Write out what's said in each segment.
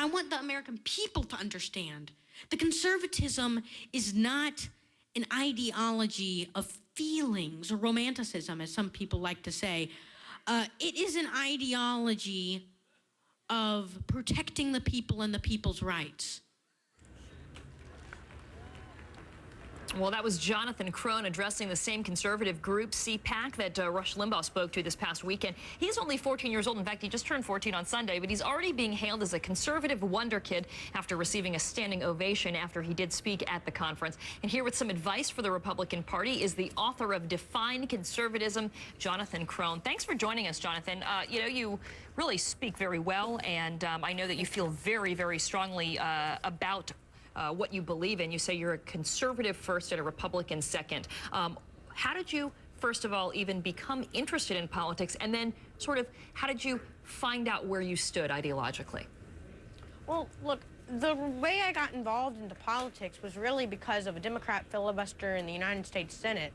I want the American people to understand that conservatism is not an ideology of feelings or romanticism, as some people like to say. It is an ideology of protecting the people and the people's rights. Well, that was Jonathan Krohn addressing the same conservative group, CPAC, that Rush Limbaugh spoke to this past weekend. He's only 14 years old. In fact, he just turned 14 on Sunday, but he's already being hailed as a conservative wonder kid after receiving a standing ovation after he did speak at the conference. And here with some advice for the Republican Party is the author of Define Conservatism, Jonathan Krohn. Thanks for joining us, Jonathan. You know, you really speak very well, and I know that you feel very, very strongly about what you believe in. You say you're a conservative first and a Republican second. How did you, first of all, even become interested in politics? And then sort of, how did you find out where you stood ideologically? Well, look, the way I got involved into politics was really because of a Democrat filibuster in the United States Senate.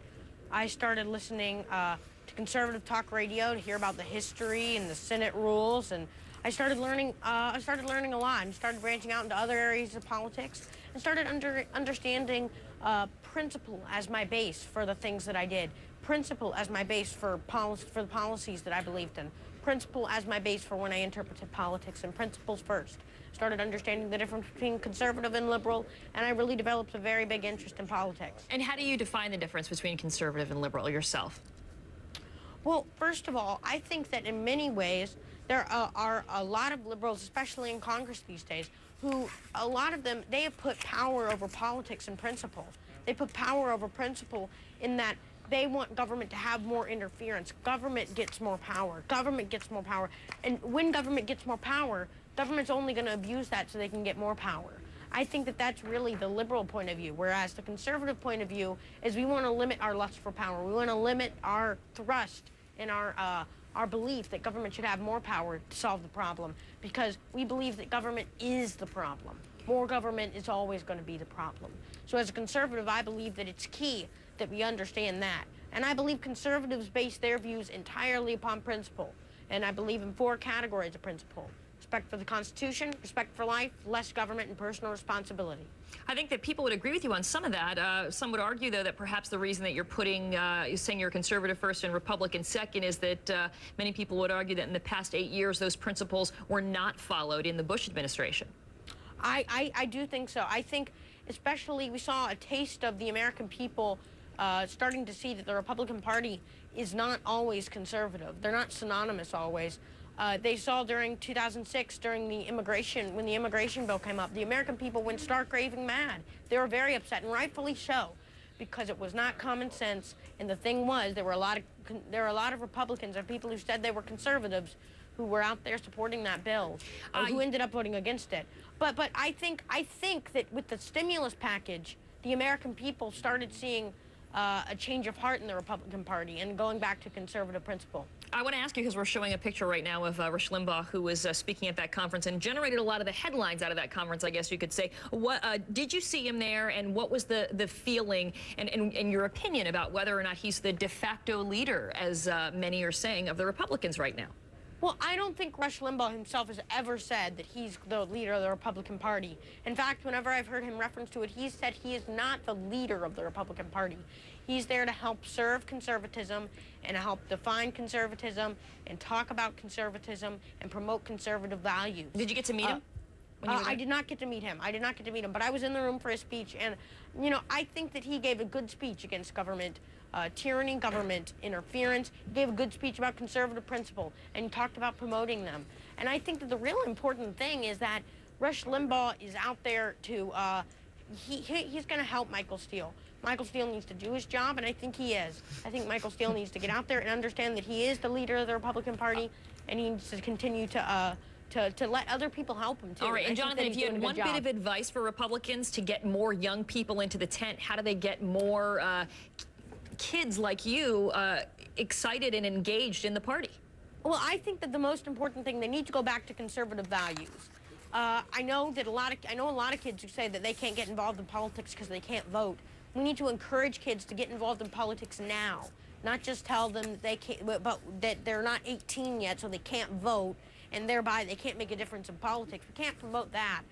I started listening to conservative talk radio to hear about the history and the Senate rules, and I started learning a lot and started branching out into other areas of politics and started understanding principle as my base for the things that I did, principle as my base for the policies that I believed in, principle as my base for when I interpreted politics, and principles first. Started understanding the difference between conservative and liberal, and I really developed a very big interest in politics. And how do you define the difference between conservative and liberal yourself? Well, first of all, I think that in many ways, there are a lot of liberals, especially in Congress these days, who, a lot of them, they have put power over politics and principle. They put power over principle in that they want government to have more interference. Government gets more power. Government gets more power. And when government gets more power, government's only going to abuse that so they can get more power. I think that that's really the liberal point of view, whereas the conservative point of view is we want to limit our lust for power. We want to limit our thrust in our belief that government should have more power to solve the problem, because we believe that government is the problem. More government is always going to be the problem. So as a conservative, I believe that it's key that we understand that. And I believe conservatives base their views entirely upon principle. And I believe in 4 categories of principle: respect for the Constitution, respect for life, less government, and personal responsibility. I think that people would agree with you on some of that. Some would argue, though, that perhaps the reason that you're saying you're conservative first and Republican second is that many people would argue that in the past 8 years, those principles were not followed in the Bush administration. I do think so. I think especially we saw a taste of the American people starting to see that the Republican Party is not always conservative. They're not synonymous always. They saw during 2006, during the immigration, when the immigration bill came up, the American people went stark raving mad. They were very upset, and rightfully so, because it was not common sense. And the thing was, there were a lot of Republicans and people who said they were conservatives who were out there supporting that bill, who ended up voting against it. But I think that with the stimulus package, the American people started seeing a change of heart in the Republican Party and going back to conservative principle. I want to ask you, because we're showing a picture right now of Rush Limbaugh, who was speaking at that conference and generated a lot of the headlines out of that conference, I guess you could say. What did you see him there, and what was the feeling and your opinion about whether or not he's the de facto leader, as many are saying, of the Republicans right now? Well, I don't think Rush Limbaugh himself has ever said that he's the leader of the Republican Party. In fact, whenever I've heard him reference to it, he's said he is not the leader of the Republican Party. He's there to help serve conservatism and help define conservatism and talk about conservatism and promote conservative values. Did you get to meet him? I did not get to meet him. I did not get to meet him, but I was in the room for his speech, and, you know, I think that he gave a good speech against government tyranny, government interference. He gave a good speech about conservative principle, and he talked about promoting them. And I think that the real important thing is that Rush Limbaugh is out there to, he's going to help Michael Steele. Michael Steele needs to do his job, and I think he is. I think Michael Steele needs to get out there and understand that he is the leader of the Republican Party, and he needs to continue to let other people help him, too. All right, and Jonathan, if you had one bit of advice for Republicans to get more young people into the tent, how do they get more kids like you excited and engaged in the party? Well, I think that the most important thing, they need to go back to conservative values. I know a lot of kids who say that they can't get involved in politics because they can't vote. We need to encourage kids to get involved in politics now, not just tell them that they can't, but that they're not 18 yet, so they can't vote, and thereby they can't make a difference in politics. We can't promote that.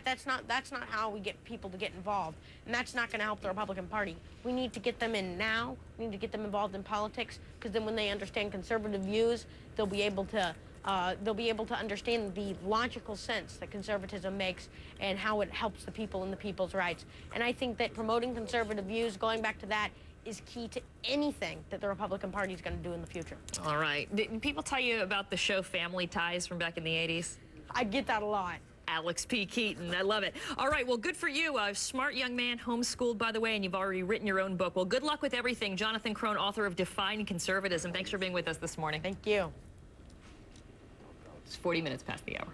That's not how we get people to get involved, and that's not going to help the Republican Party. We need to get them in now. We need to get them involved in politics, because then when they understand conservative views, they'll be able to understand the logical sense that conservatism makes and how it helps the people and the people's rights. And I think that promoting conservative views, going back to that, is key to anything that the Republican Party is going to do in the future. All right. Did people tell you about the show Family Ties from back in the 80s? I get that a lot. Alex P. Keaton. I love it. All right. Well, good for you. A smart young man, homeschooled, by the way, and you've already written your own book. Well, good luck with everything. Jonathan Krohn, author of Defying Conservatism. Thanks for being with us this morning. Thank you. It's 40 minutes past the hour.